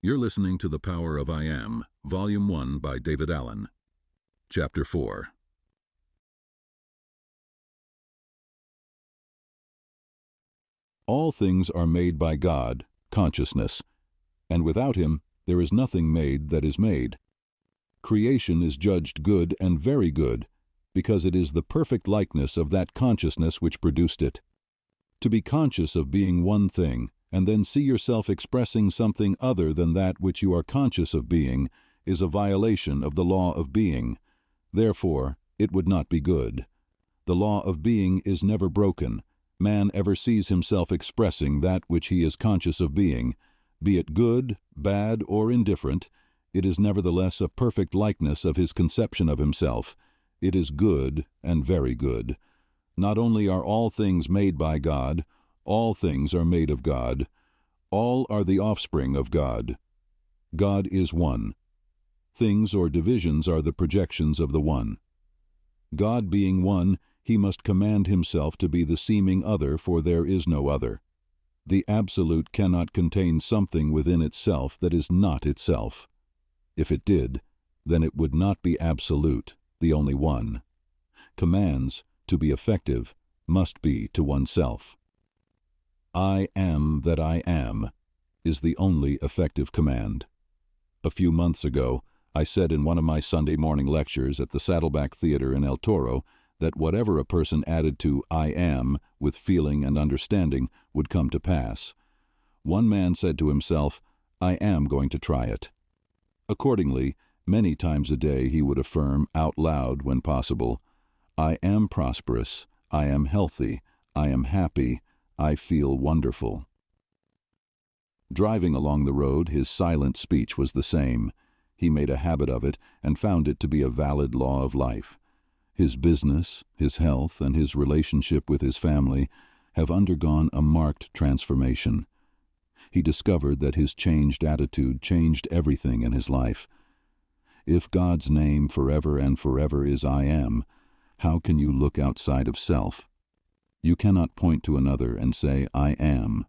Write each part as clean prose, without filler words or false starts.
You're listening to The Power of I Am, Volume 1 by David Allen. Chapter 4. All things are made by God, consciousness, and without Him there is nothing made that is made. Creation is judged good and very good, because it is the perfect likeness of that consciousness which produced it. To be conscious of being one thing, and then see yourself expressing something other than that which you are conscious of being, is a violation of the law of being. Therefore, it would not be good. The law of being is never broken. Man ever sees himself expressing that which he is conscious of being. Be it good, bad, or indifferent, it is nevertheless a perfect likeness of his conception of himself. It is good and very good. Not only are all things made by God, all things are made of God. All are the offspring of God. God is one. Things or divisions are the projections of the one. God being one, He must command Himself to be the seeming other, for there is no other. The Absolute cannot contain something within itself that is not itself. If it did, then it would not be absolute, the only one. Commands, to be effective, must be to oneself. I am that I am is the only effective command. A few months ago, I said in one of my Sunday morning lectures at the Saddleback Theater in El Toro that whatever a person added to I am with feeling and understanding would come to pass. One man said to himself, I am going to try it. Accordingly, many times a day he would affirm out loud when possible, I am prosperous, I am healthy, I am happy, I feel wonderful. Driving along the road, his silent speech was the same. He made a habit of it and found it to be a valid law of life. His business, his health, and his relationship with his family have undergone a marked transformation. He discovered that his changed attitude changed everything in his life. If God's name forever and forever is I am, how can you look outside of self? You cannot point to another and say, I am.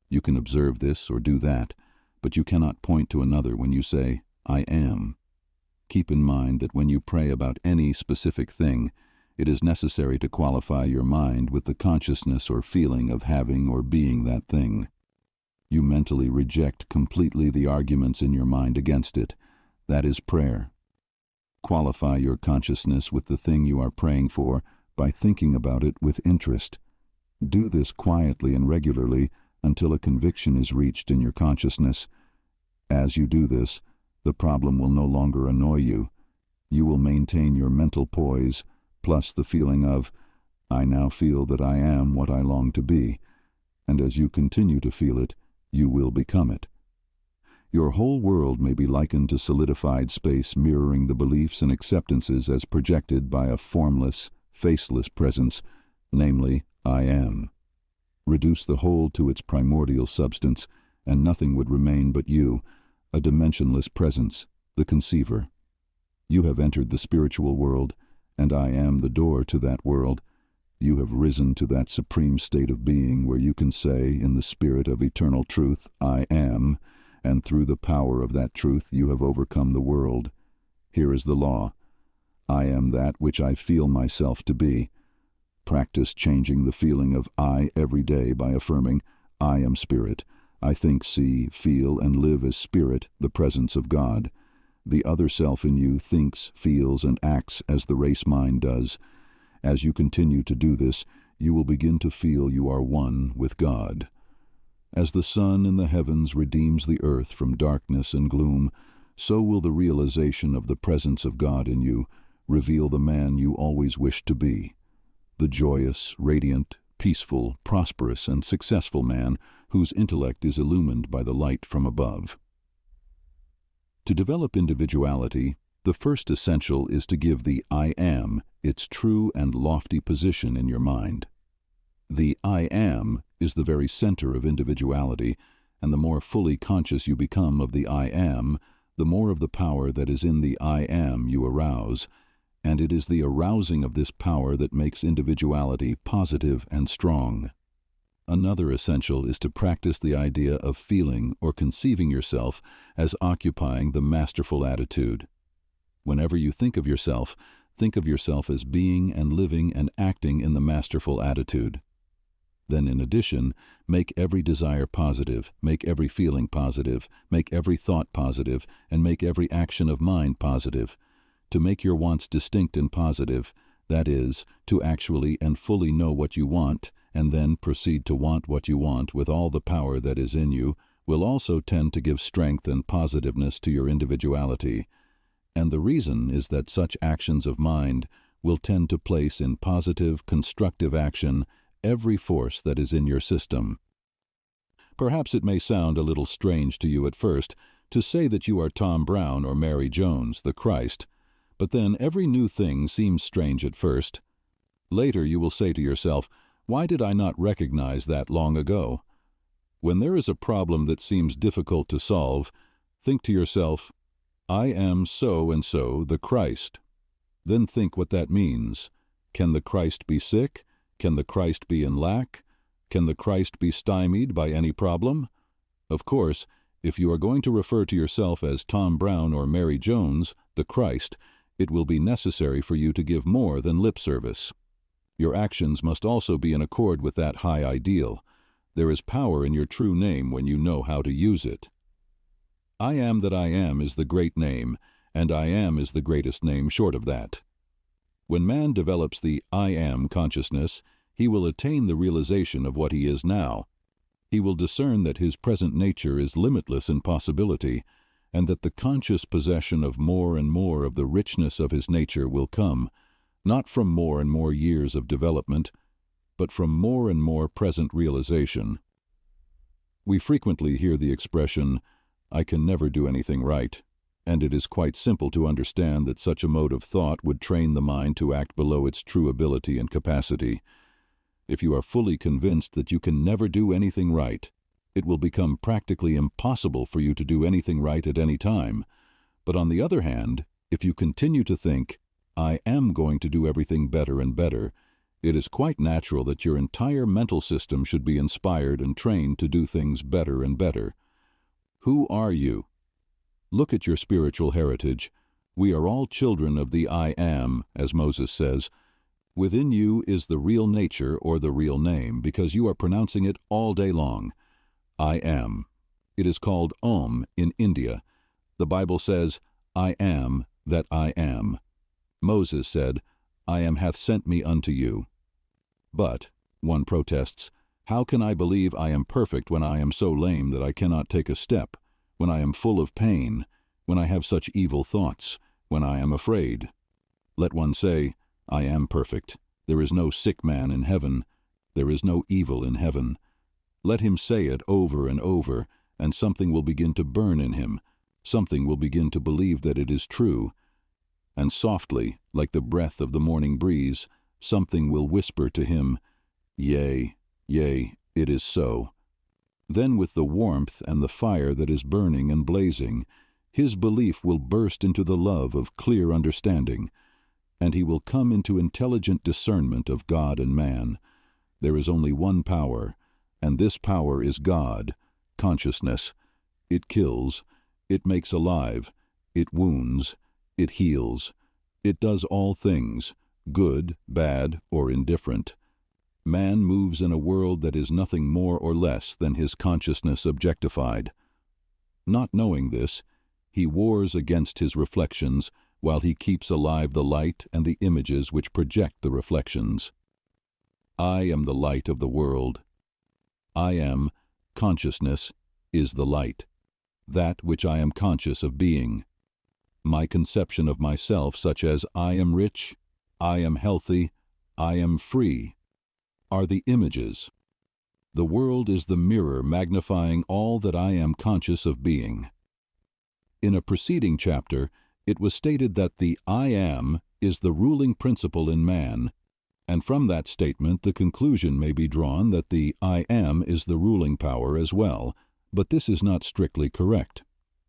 You can observe this or do that, but you cannot point to another when you say, I am. Keep in mind that when you pray about any specific thing, it is necessary to qualify your mind with the consciousness or feeling of having or being that thing. You mentally reject completely the arguments in your mind against it. That is prayer. Qualify your consciousness with the thing you are praying for by thinking about it with interest. Do this quietly and regularly until a conviction is reached in your consciousness. As you do this, the problem will no longer annoy you. You will maintain your mental poise, plus the feeling of, I now feel that I am what I long to be, and as you continue to feel it, you will become it. Your whole world may be likened to solidified space mirroring the beliefs and acceptances as projected by a formless, faceless presence, namely, I am. Reduce the whole to its primordial substance, and nothing would remain but you, a dimensionless presence, the conceiver. You have entered the spiritual world, and I am the door to that world. You have risen to that supreme state of being where you can say, in the spirit of eternal truth, I am, and through the power of that truth you have overcome the world. Here is the law. I am that which I feel myself to be. Practice changing the feeling of I every day by affirming, I am spirit. I think, see, feel, and live as spirit, the presence of God. The other self in you thinks, feels, and acts as the race mind does. As you continue to do this, you will begin to feel you are one with God. As the sun in the heavens redeems the earth from darkness and gloom, so will the realization of the presence of God in you reveal the man you always wished to be. The joyous, radiant, peaceful, prosperous, and successful man whose intellect is illumined by the light from above. To develop individuality, the first essential is to give the I am its true and lofty position in your mind. The I am is the very center of individuality, and the more fully conscious you become of the I am, the more of the power that is in the I am you arouse, and it is the arousing of this power that makes individuality positive and strong. Another essential is to practice the idea of feeling or conceiving yourself as occupying the masterful attitude. Whenever you think of yourself as being and living and acting in the masterful attitude. Then in addition, make every desire positive, make every feeling positive, make every thought positive, and make every action of mind positive. To make your wants distinct and positive, that is, to actually and fully know what you want, and then proceed to want what you want with all the power that is in you, will also tend to give strength and positiveness to your individuality. And the reason is that such actions of mind will tend to place in positive, constructive action every force that is in your system. Perhaps it may sound a little strange to you at first to say that you are Tom Brown or Mary Jones, the Christ, but then every new thing seems strange at first. Later you will say to yourself, "Why did I not recognize that long ago?" When there is a problem that seems difficult to solve, think to yourself, "I am so-and-so, the Christ." Then think what that means. Can the Christ be sick? Can the Christ be in lack? Can the Christ be stymied by any problem? Of course, if you are going to refer to yourself as Tom Brown or Mary Jones, the Christ, it will be necessary for you to give more than lip service. Your actions must also be in accord with that high ideal. There is power in your true name when you know how to use it. I am that I am is the great name, and I am is the greatest name short of that. When man develops the I am consciousness, he will attain the realization of what he is now. He will discern that his present nature is limitless in possibility, and that the conscious possession of more and more of the richness of his nature will come, not from more and more years of development, but from more and more present realization. We frequently hear the expression, "I can never do anything right," and it is quite simple to understand that such a mode of thought would train the mind to act below its true ability and capacity. If you are fully convinced that you can never do anything right, it will become practically impossible for you to do anything right at any time. But on the other hand, if you continue to think, "I am going to do everything better and better," it is quite natural that your entire mental system should be inspired and trained to do things better and better. Who are you? Look at your spiritual heritage. We are all children of the I am, as Moses says. Within you is the real nature or the real name, because you are pronouncing it all day long. I am. It is called Om in India. The Bible says, "I am that I am." Moses said, "I am hath sent me unto you." But, one protests, how can I believe I am perfect when I am so lame that I cannot take a step, when I am full of pain, when I have such evil thoughts, when I am afraid? Let one say, "I am perfect. There is no sick man in heaven. There is no evil in heaven." Let him say it over and over, and something will begin to burn in him. Something will begin to believe that it is true. And softly, like the breath of the morning breeze, something will whisper to him, "Yea, yea, it is so." Then with the warmth and the fire that is burning and blazing, his belief will burst into the love of clear understanding, and he will come into intelligent discernment of God and man. There is only one power, and this power is God, consciousness. It kills, it makes alive, it wounds, it heals. It does all things, good, bad, or indifferent. Man moves in a world that is nothing more or less than his consciousness objectified. Not knowing this, he wars against his reflections while he keeps alive the light and the images which project the reflections. I am the light of the world. I am, consciousness, is the light, that which I am conscious of being. My conception of myself, such as I am rich, I am healthy, I am free, are the images. The world is the mirror magnifying all that I am conscious of being. In a preceding chapter, it was stated that the I am is the ruling principle in man, and from that statement the conclusion may be drawn that the I am is the ruling power as well, but this is not strictly correct.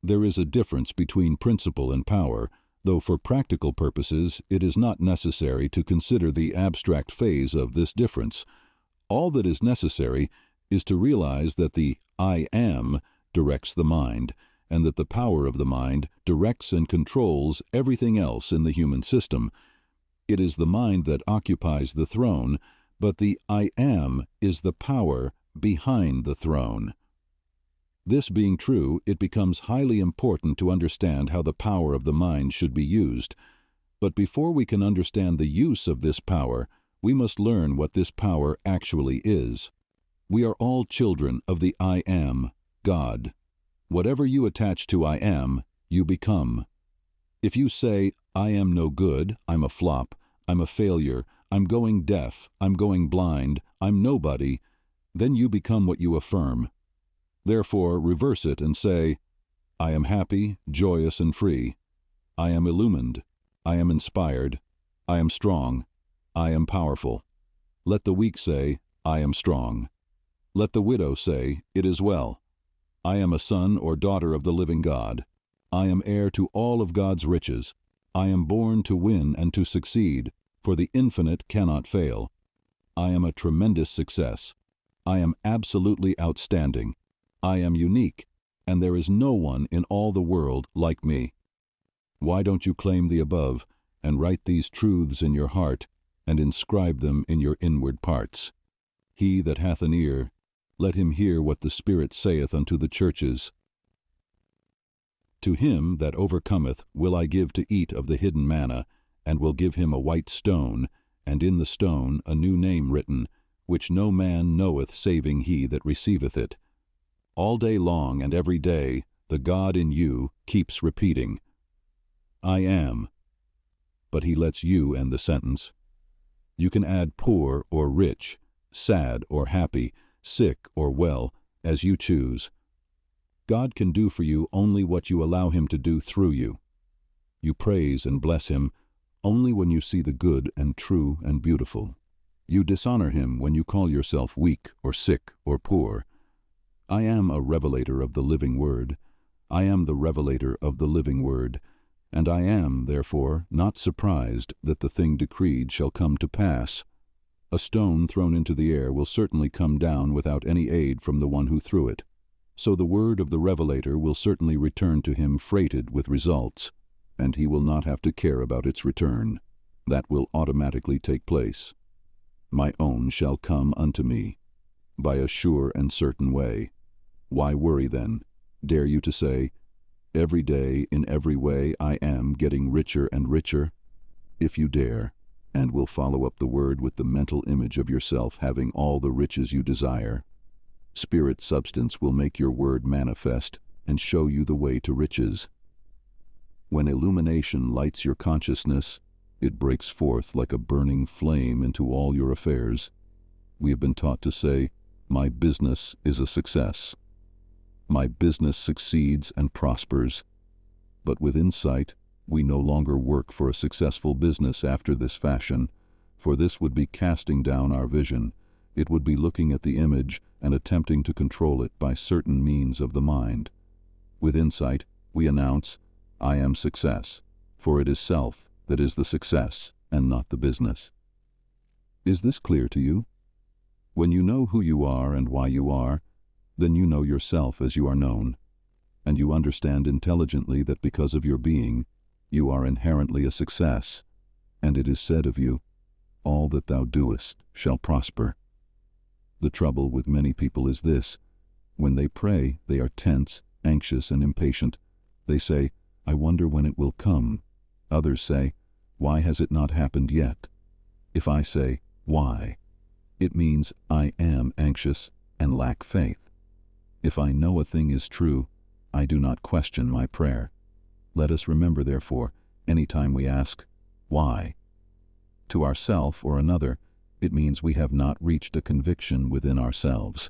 There is a difference between principle and power, though for practical purposes it is not necessary to consider the abstract phase of this difference. All that is necessary is to realize that the I am directs the mind, and that the power of the mind directs and controls everything else in the human system. It is the mind that occupies the throne, but the I am is the power behind the throne. This being true, it becomes highly important to understand how the power of the mind should be used. But before we can understand the use of this power, we must learn what this power actually is. We are all children of the I am, God. Whatever you attach to I am, you become. If you say, I am no good, I'm a flop, I'm a failure, I'm going deaf, I'm going blind, I'm nobody, then you become what you affirm. Therefore, reverse it and say, I am happy, joyous, and free. I am illumined. I am inspired. I am strong. I am powerful. Let the weak say, I am strong. Let the widow say, it is well. I am a son or daughter of the living God. I am heir to all of God's riches. I am born to win and to succeed, for the infinite cannot fail. I am a tremendous success. I am absolutely outstanding. I am unique, and there is no one in all the world like me. Why don't you claim the above, and write these truths in your heart, and inscribe them in your inward parts? He that hath an ear, let him hear what the Spirit saith unto the churches. To him that overcometh will I give to eat of the hidden manna, and will give him a white stone, and in the stone a new name written, which no man knoweth saving he that receiveth it. All day long and every day, the God in you keeps repeating, I am. But he lets you end the sentence. You can add poor or rich, sad or happy, sick or well, as you choose. God can do for you only what you allow him to do through you. You praise and bless him only when you see the good and true and beautiful. You dishonor him when you call yourself weak or sick or poor. I am a revelator of the living word. I am the revelator of the living word, and I am, therefore, not surprised that the thing decreed shall come to pass. A stone thrown into the air will certainly come down without any aid from the one who threw it. So the word of the revelator will certainly return to him freighted with results, and he will not have to care about its return. That will automatically take place. My own shall come unto me, by a sure and certain way. Why worry then? Dare you to say, every day, in every way, I am getting richer and richer? If you dare, and will follow up the word with the mental image of yourself having all the riches you desire. Spirit substance will make your word manifest and show you the way to riches. When illumination lights your consciousness, it breaks forth like a burning flame into all your affairs. We have been taught to say, my business is a success. My business succeeds and prospers. But with insight, we no longer work for a successful business after this fashion, for this would be casting down our vision. It would be looking at the image and attempting to control it by certain means of the mind. With insight, we announce, I am success, for it is self that is the success and not the business. Is this clear to you? When you know who you are and why you are, then you know yourself as you are known, and you understand intelligently that because of your being, you are inherently a success, and it is said of you, all that thou doest shall prosper. The trouble with many people is this: when they pray, they are tense, anxious, and impatient. They say, I wonder when it will come. Others say, why has it not happened yet? If I say, why? It means I am anxious and lack faith. If I know a thing is true, I do not question my prayer. Let us remember, therefore, any time we ask, why? To ourself or another, it means we have not reached a conviction within ourselves.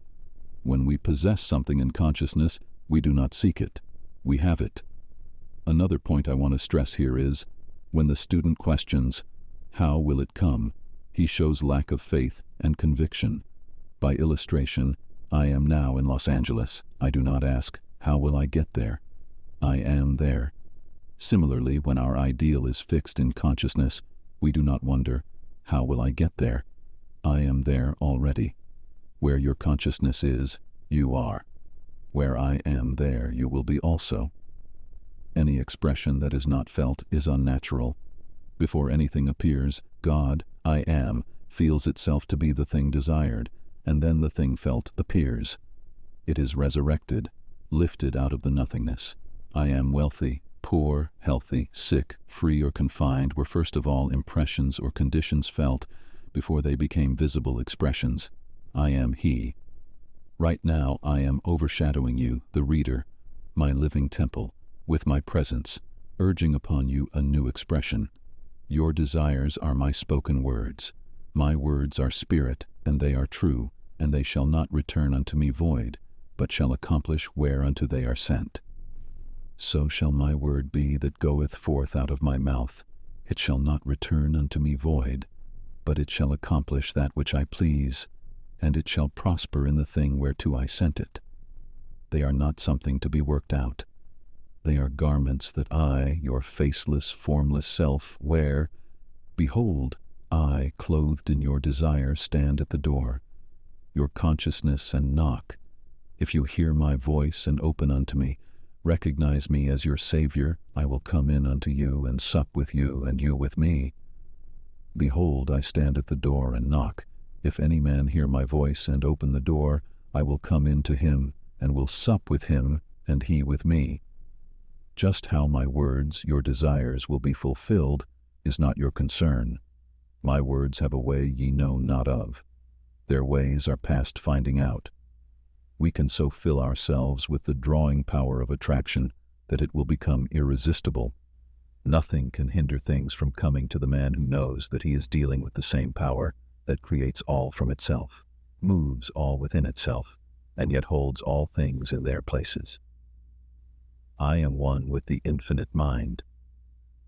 When we possess something in consciousness, we do not seek it. We have it. Another point I want to stress here is, when the student questions, how will it come? He shows lack of faith and conviction. By illustration, I am now in Los Angeles. I do not ask, how will I get there? I am there. Similarly, when our ideal is fixed in consciousness, we do not wonder, how will I get there? I am there already. Where your consciousness is, you are. Where I am, there you will be also. Any expression that is not felt is unnatural. Before anything appears, God, I am, feels itself to be the thing desired, and then the thing felt appears. It is resurrected, lifted out of the nothingness. I am wealthy, poor, healthy, sick, free or confined were first of all impressions or conditions felt before they became visible expressions. I am He. Right now I am overshadowing you, the reader, my living temple, with my presence, urging upon you a new expression. Your desires are my spoken words. My words are spirit, and they are true, and they shall not return unto me void, but shall accomplish whereunto they are sent. So shall my word be that goeth forth out of my mouth. It shall not return unto me void, but it shall accomplish that which I please, and it shall prosper in the thing whereto I sent it. They are not something to be worked out. They are garments that I, your faceless, formless self, wear. Behold, I, clothed in your desire, stand at the door, your consciousness, and knock. If you hear my voice and open unto me, recognize me as your Savior, I will come in unto you and sup with you and you with me. Behold, I stand at the door and knock. If any man hear my voice and open the door, I will come in to him and will sup with him and he with me. Just how my words, your desires, will be fulfilled is not your concern. My words have a way ye know not of. Their ways are past finding out. We can so fill ourselves with the drawing power of attraction that it will become irresistible. Nothing can hinder things from coming to the man who knows that he is dealing with the same power that creates all from itself, moves all within itself, and yet holds all things in their places. I am one with the infinite mind.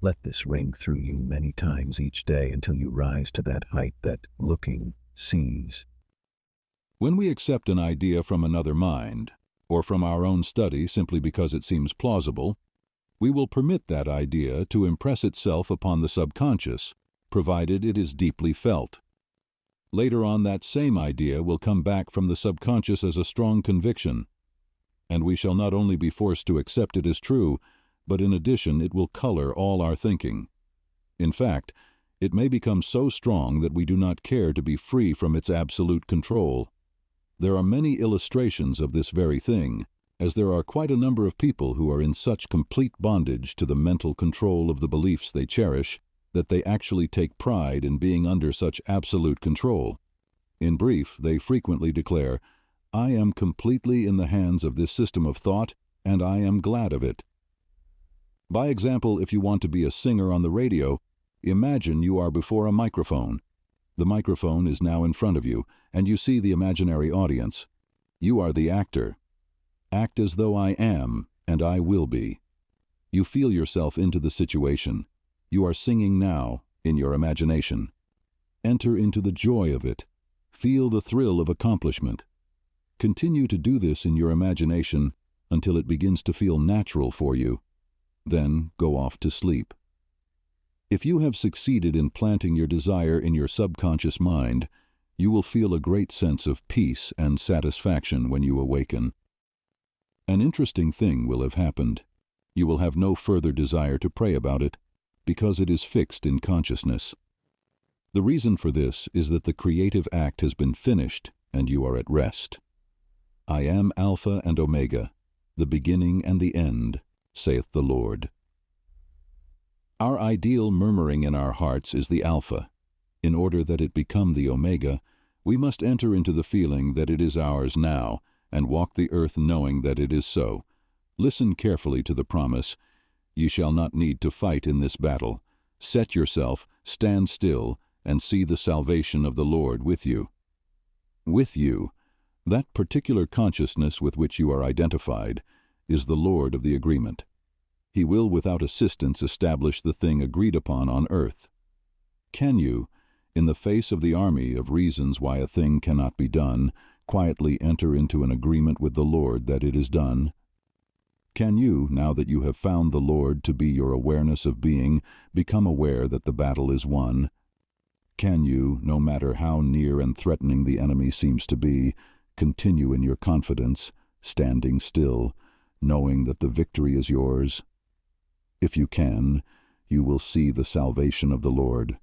Let this ring through you many times each day until you rise to that height that, looking, sees. When we accept an idea from another mind, or from our own study simply because it seems plausible, we will permit that idea to impress itself upon the subconscious, provided it is deeply felt. Later on, that same idea will come back from the subconscious as a strong conviction, and we shall not only be forced to accept it as true, but in addition it will color all our thinking. In fact, it may become so strong that we do not care to be free from its absolute control. There are many illustrations of this very thing, as there are quite a number of people who are in such complete bondage to the mental control of the beliefs they cherish that they actually take pride in being under such absolute control. In brief, they frequently declare, I am completely in the hands of this system of thought, and I am glad of it. By example, if you want to be a singer on the radio, imagine you are before a microphone. The microphone is now in front of you, and you see the imaginary audience. You are the actor. Act as though I am, and I will be. You feel yourself into the situation. You are singing now, in your imagination. Enter into the joy of it. Feel the thrill of accomplishment. Continue to do this in your imagination until it begins to feel natural for you. Then go off to sleep. If you have succeeded in planting your desire in your subconscious mind, you will feel a great sense of peace and satisfaction when you awaken. An interesting thing will have happened. You will have no further desire to pray about it, because it is fixed in consciousness. The reason for this is that the creative act has been finished and you are at rest. I am Alpha and Omega, the beginning and the end, saith the Lord. Our ideal murmuring in our hearts is the Alpha. In order that it become the Omega, we must enter into the feeling that it is ours now, and walk the earth knowing that it is so. Listen carefully to the promise, Ye shall not need to fight in this battle. Set yourself, stand still, and see the salvation of the Lord with you. With you, that particular consciousness with which you are identified, is the Lord of the agreement. He will without assistance establish the thing agreed upon on earth. Can you, in the face of the army of reasons why a thing cannot be done, quietly enter into an agreement with the Lord that it is done? Can you, now that you have found the Lord to be your awareness of being, become aware that the battle is won? Can you, no matter how near and threatening the enemy seems to be, continue in your confidence, standing still, knowing that the victory is yours? If you can, you will see the salvation of the Lord.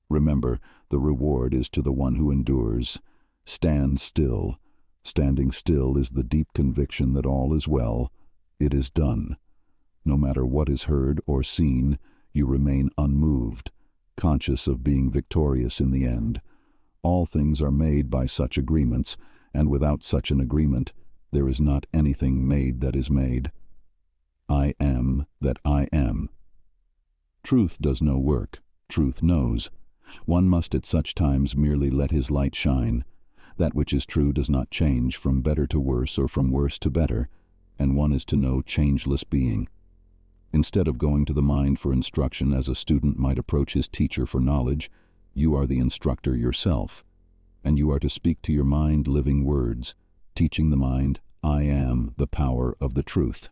Remember, the reward is to the one who endures. Stand still. Standing still is the deep conviction that all is well. It is done. No matter what is heard or seen, you remain unmoved, conscious of being victorious in the end. All things are made by such agreements, and without such an agreement, there is not anything made that is made. I am that I am. Truth does no work. Truth knows. One must at such times merely let his light shine. That which is true does not change from better to worse or from worse to better, and one is to know changeless being. Instead of going to the mind for instruction as a student might approach his teacher for knowledge, you are the instructor yourself, and you are to speak to your mind living words, teaching the mind, I am the power of the truth.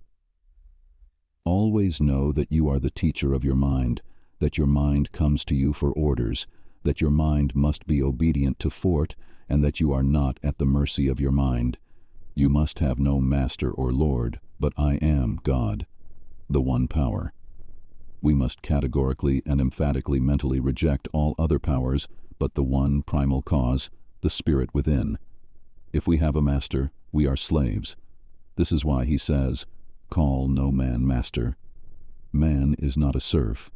Always know that you are the teacher of your mind, that your mind comes to you for orders, that your mind must be obedient to Fort, and that you are not at the mercy of your mind. You must have no master or lord, but I am God, the one power. We must categorically and emphatically mentally reject all other powers but the one primal cause, the spirit within. If we have a master, we are slaves. This is why he says, call no man master. Man is not a serf.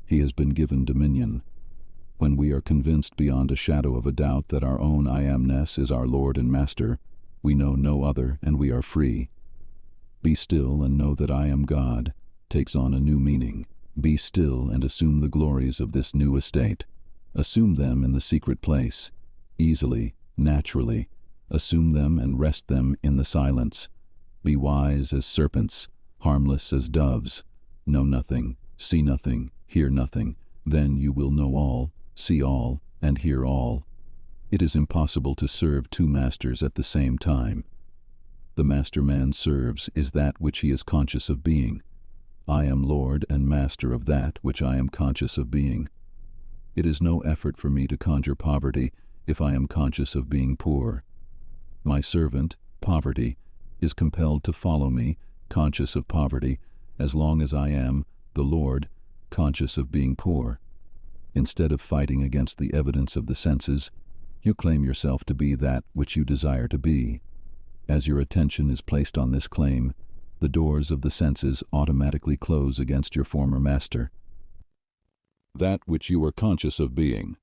He has been given dominion. When we are convinced beyond a shadow of a doubt that our own I amness is our Lord and Master, we know no other and we are free. Be still and know that I am God takes on a new meaning. Be still and assume the glories of this new estate. Assume them in the secret place, easily, naturally. Assume them and rest them in the silence. Be wise as serpents, harmless as doves. Know nothing, see nothing, hear nothing. Then you will know all, see all, and hear all. It is impossible to serve two masters at the same time. The master man serves is that which he is conscious of being. I am Lord and Master of that which I am conscious of being. It is no effort for me to conjure poverty if I am conscious of being poor. My servant, poverty, is compelled to follow me, conscious of poverty, as long as I am, the Lord, conscious of being poor. Instead of fighting against the evidence of the senses, you claim yourself to be that which you desire to be. As your attention is placed on this claim, the doors of the senses automatically close against your former master. That which you are conscious of being.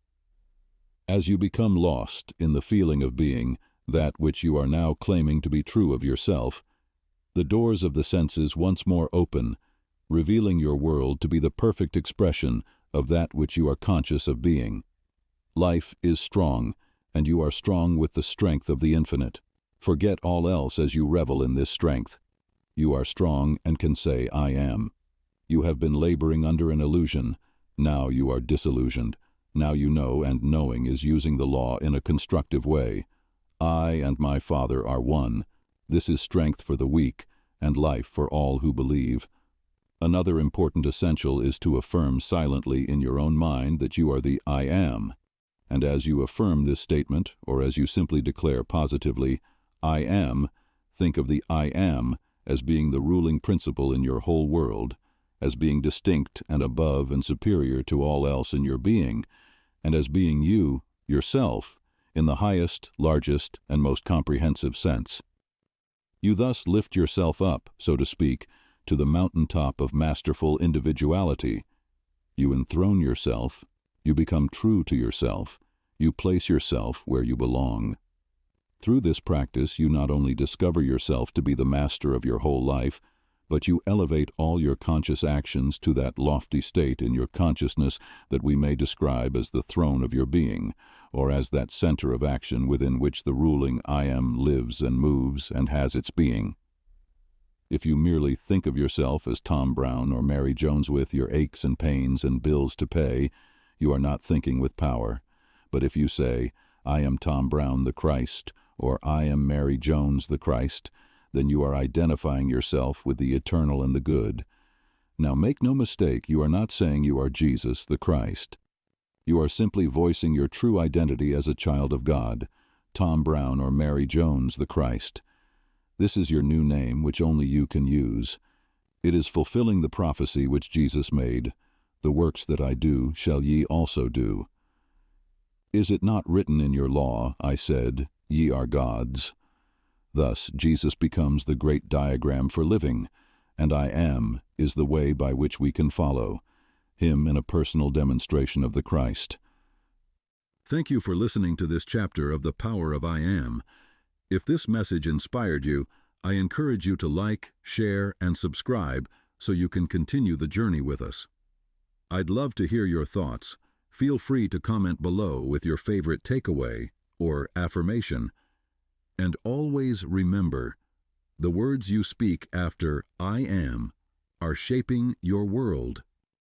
As you become lost in the feeling of being that which you are now claiming to be true of yourself, the doors of the senses once more open, revealing your world to be the perfect expression of that which you are conscious of being. Life is strong, and you are strong with the strength of the infinite. Forget all else as you revel in this strength. You are strong and can say, I am. You have been laboring under an illusion. Now you are disillusioned. Now you know, and knowing is using the law in a constructive way. I and my Father are one. This is strength for the weak, and life for all who believe. Another important essential is to affirm silently in your own mind that you are the I am. And as you affirm this statement, or as you simply declare positively, I am, think of the I am as being the ruling principle in your whole world, as being distinct and above and superior to all else in your being, and as being you, yourself, in the highest, largest, and most comprehensive sense. You thus lift yourself up, so to speak, to the mountaintop of masterful individuality. You enthrone yourself, you become true to yourself, you place yourself where you belong. Through this practice, you not only discover yourself to be the master of your whole life, but you elevate all your conscious actions to that lofty state in your consciousness that we may describe as the throne of your being, or as that center of action within which the ruling I am lives and moves and has its being. If you merely think of yourself as Tom Brown or Mary Jones with your aches and pains and bills to pay, you are not thinking with power. But if you say, I am Tom Brown the Christ, or I am Mary Jones the Christ, then you are identifying yourself with the eternal and the good. Now make no mistake, you are not saying you are Jesus the Christ. You are simply voicing your true identity as a child of God, Tom Brown or Mary Jones, the Christ. This is your new name, which only you can use. It is fulfilling the prophecy which Jesus made, "The works that I do shall ye also do." Is it not written in your law, I said, "Ye are gods"? Thus, Jesus becomes the great diagram for living, and I am is the way by which we can follow him in a personal demonstration of the Christ. Thank you for listening to this chapter of The Power of I Am. If this message inspired you, I encourage you to like, share, and subscribe so you can continue the journey with us. I'd love to hear your thoughts. Feel free to comment below with your favorite takeaway or affirmation. And always remember, the words you speak after I am are shaping your world.